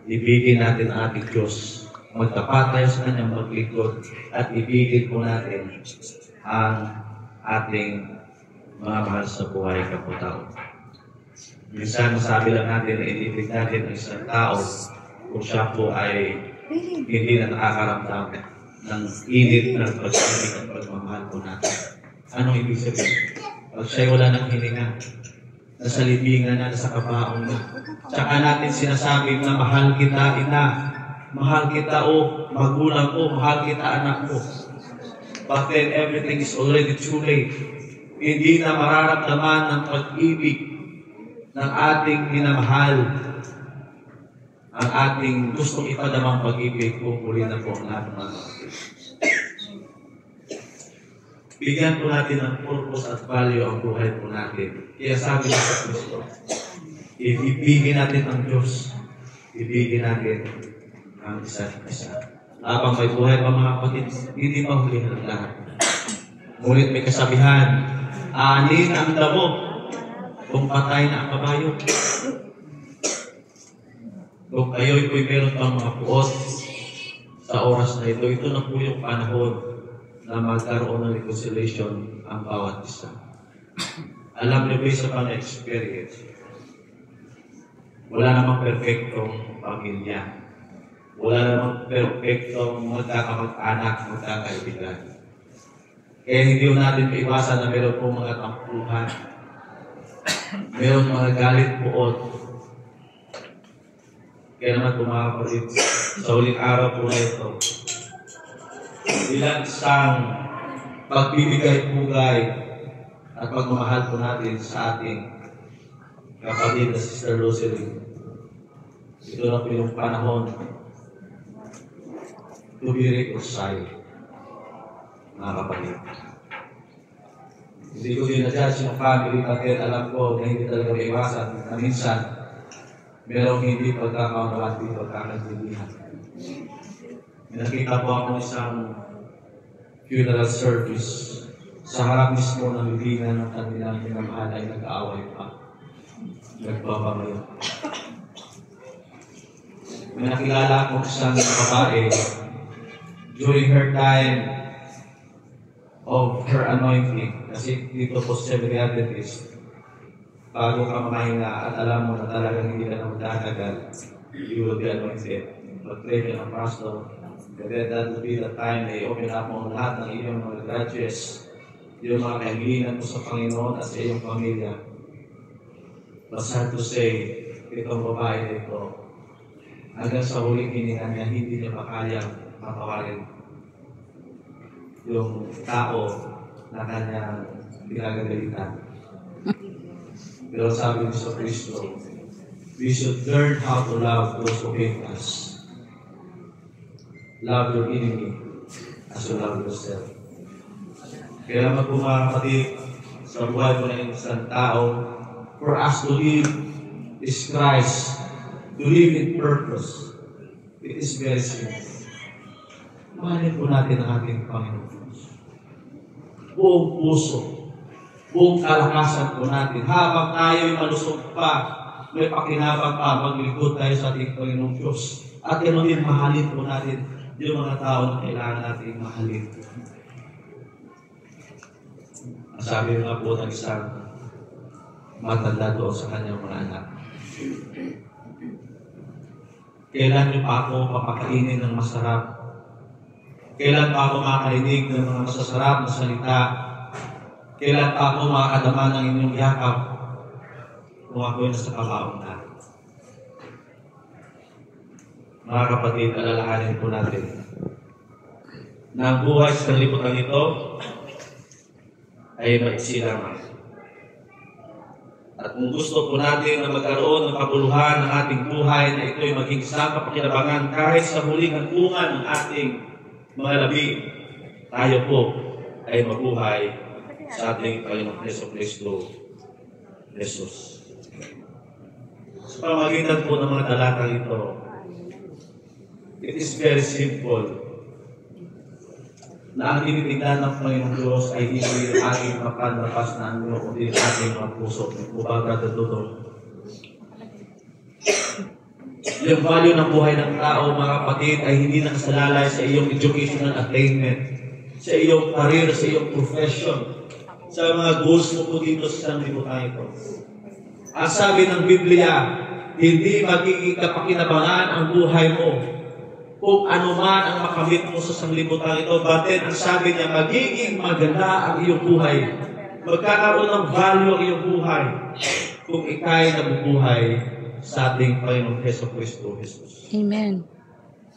ibigin natin ang ating Diyos. Magtapat tayo sa Kanyang maglingkod at ibigin po natin ang ating mga mahal sa buhay kapwa-tao. Minsan, masabi lang natin na inibig natin ang isang tao kung siya po ay hindi na nakakaramdam ng init ng pag-ibig at pagmamahal po natin. Anong ibig sabihin? Pag siya'y wala ng hininga, nasa libingan na, nasa kabaong na, tsaka natin sinasabing na mahal kita, ina, mahal kita, o magulang ko, mahal kita, anak ko. But then everything is already too late. Hindi na mararamdaman ng pag-ibig ng ating minamahal, ang ating gustong ipadamang pag-ibig kung muli na po ang ating mga kapatid. Bigyan po natin ng purpose at value ang buhay po natin. Kaya sabi niya sa Kristo, ibigin natin ang Diyos, ibigin natin ang isa't isa. Habang may buhay pa mga kapatid, hindi mahuli ng lahat. Ngunit may kasabihan, ani na ang damo kung patay na ang kabayo. Kung kayo'y meron pang mga puot sa oras na ito, ito na po yung panahon na magkaroon ng reconciliation ang bawat isa. Alam niyo ba sa pang-experience, wala namang perfectong pamilya. Wala namang perfectong magkakamag-anak, magkakaibigan. Kaya hindi natin maiwasan na meron pong mga tampuhan. Meron mga galit puot. Kaya naman kumakapalit sa huling araw po na ito, bilang isang pagbibigay-pugay at pagmamahal po natin sa ating kapatid na Sister Rosary. Ito na po yung panahon to be reconciled, mga kapatid. Hindi ko dinadjudge yung family, bakit alam ko na hindi talaga maiwasan na minsan merong hindi pagkakaunawat, hindi pagkakaintindihan. Nakita po ako isang funeral service sa harap mismo ng libingan ng kanilang minamahal ay nag-aaway pa. Nagbabamayo. May nakilala ko isang babae during her time of her anointing. Kasi dito po sa Seventh-day Adventist, bago ka mamahinga at alam mo na talagang hindi ka na magdadagal, you will be anointed. Mag-pray ka ng pastor. Kaya that will be the time na i-open up mo lahat ng iyong mga graduates, yung mga kahilingan mo sa Panginoon at sa iyong pamilya. But sad to say, itong babae na ito, hanggang sa huling hininga niya, hindi niya makayang matawarin yung tao na kanyang pinagagalitan. Pero sabi niya sa Kristo, we should learn how to love those who hate us. Love your enemy as you love yourself. Kaya naman po mga kapatid, sa buhay po ng isang tao, for us to live is Christ, to live in purpose. It is very simple. Mahalin po natin ang ating Panginoon Diyos. Buong puso, buong kalakasan po natin. Habang tayo'y malusog pa, may pakinabang pa, maglingkod tayo sa ating Panginoon Diyos. At ganoon din, mahalin po natin yung mga tao na kailangan natin mahalin. Ang sabi nga po ng isang matanda doon sa kanyang mga anak, kailan niyo pa ako papakainin ng masarap? Kailan pa ako makakarinig ng mga masasarap na salita? Kailan pa ako makakadama ng inyong yakap kung ako'y nasa kabaong na? Mga kapatid, alalahanin po natin na ang buhay sa liputan ito ay maiksi lamang. At kung gusto po natin na magkaroon ng kabuluhan ng ating buhay na ito'y maging isang kapakinabangan kahit sa huling hantungan ng ating mga labi, tayo po ay mabuhay sa ating Panginoong Jesucristo, Jesus. Sa pamagitan po ng mga talatang ito, it is very simple na ang tinitignan ng Panginoong Diyos ay hindi yung ating mapanlapas na anyo o din ating mga puso. Ubaga na doon. Yung value ng buhay ng tao, mga kapatid, ay hindi nakasalalay sa iyong educational attainment, sa iyong career, sa iyong profession, sa mga goals mo po dito sa sanlibutan ito. Ang sabi ng Biblia, hindi magiging kapakinabangan ang buhay mo kung ano man ang makamit mo sa sanlibutan ito. Batin, ang sabi niya, magiging maganda ang iyong buhay. Magkakaroon ng value ang iyong buhay kung ikay nabubuhay sa ating Panginoong Hesus Kristo Jesus. Amen.